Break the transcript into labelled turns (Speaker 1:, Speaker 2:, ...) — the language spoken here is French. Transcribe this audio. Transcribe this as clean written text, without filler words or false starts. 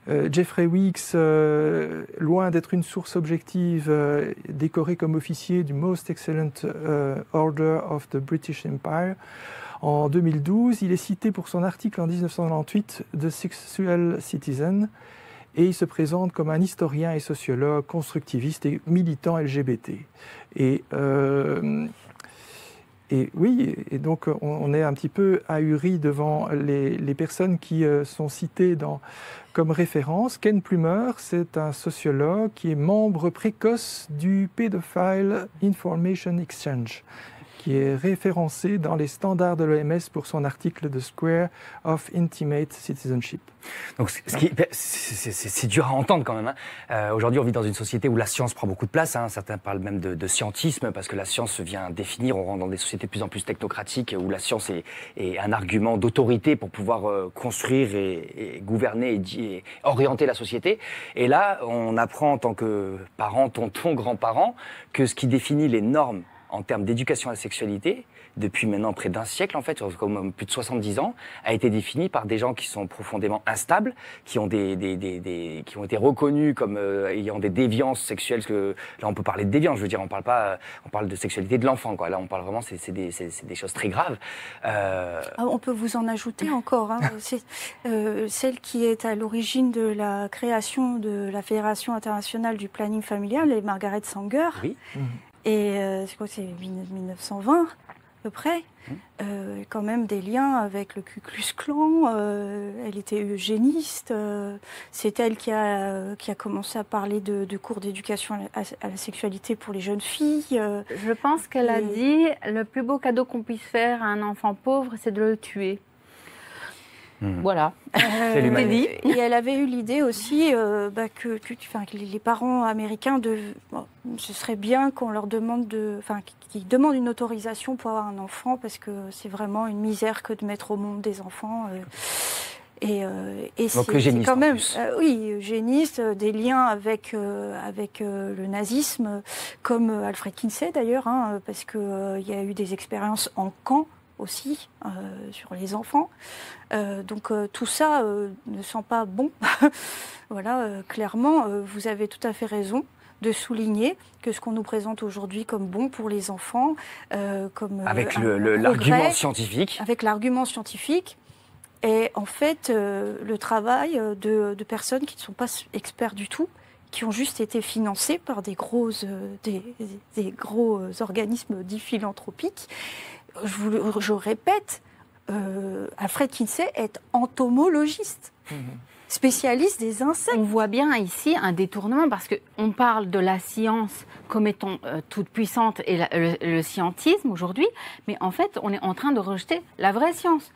Speaker 1: Jeffrey Weeks, loin d'être une source objective, décoré comme officier du Most Excellent Order of the British Empire. En 2012, il est cité pour son article en 1998 The Sexual Citizen et il se présente comme un historien et sociologue constructiviste et militant LGBT. Et oui, et donc on est un petit peu ahuri devant les personnes qui sont citées comme référence. Ken Plumer, c'est un sociologue qui est membre précoce du Pedophile Information Exchange, qui est référencé dans les standards de l'OMS pour son article The Square of Intimate Citizenship.
Speaker 2: Donc c'est dur à entendre quand même. Aujourd'hui, on vit dans une société où la science prend beaucoup de place. Certains parlent même de scientisme parce que la science vient définir. On rentre dans des sociétés de plus en plus technocratiques où la science est un argument d'autorité pour pouvoir construire et gouverner et orienter la société. Et là, on apprend en tant que parent, tonton, grand-parent, que ce qui définit les normes en termes d'éducation à la sexualité, depuis maintenant près d'un siècle, en fait, comme plus de 70 ans, a été défini par des gens qui sont profondément instables, qui ont qui ont été reconnus comme ayant des déviances sexuelles. Parce que là, on peut parler de déviance. Je veux dire, on parle de sexualité de l'enfant, quoi. Là, on parle vraiment, c'est des choses très graves.
Speaker 3: On peut vous en ajouter encore. C'est celle qui est à l'origine de la création de la Fédération internationale du planning familial, et Margaret Sanger.
Speaker 2: Oui.
Speaker 3: Et c'est 1920 à peu près. Quand même des liens avec le Ku Klux Klan. Elle était eugéniste. C'est elle qui a commencé à parler de cours d'éducation à la sexualité pour les jeunes filles.
Speaker 4: Je pense qu'elle a dit le plus beau cadeau qu'on puisse faire à un enfant pauvre, c'est de le tuer. Voilà.
Speaker 2: C'est l'humanité.
Speaker 3: Et elle avait eu l'idée aussi que les parents américains, ce serait bien qu'on leur demande qu'ils demandent une autorisation pour avoir un enfant parce que c'est vraiment une misère que de mettre au monde des enfants. Et c'est quand même, eugéniste, des liens avec le nazisme, comme Alfred Kinsey d'ailleurs, parce qu'il y a eu des expériences en camp aussi sur les enfants. Donc tout ça ne sent pas bon. Voilà, clairement, vous avez tout à fait raison de souligner que ce qu'on nous présente aujourd'hui comme bon pour les enfants, comme
Speaker 2: avec l'argument scientifique. Avec
Speaker 3: l'argument scientifique. Et en fait, le travail de personnes qui ne sont pas experts du tout, qui ont juste été financés par des gros organismes dits philanthropiques. Je répète, Alfred Kinsey est entomologiste, spécialiste des insectes.
Speaker 4: On voit bien ici un détournement parce qu'on parle de la science comme étant toute puissante et le scientisme aujourd'hui, mais en fait, on est en train de rejeter la vraie science.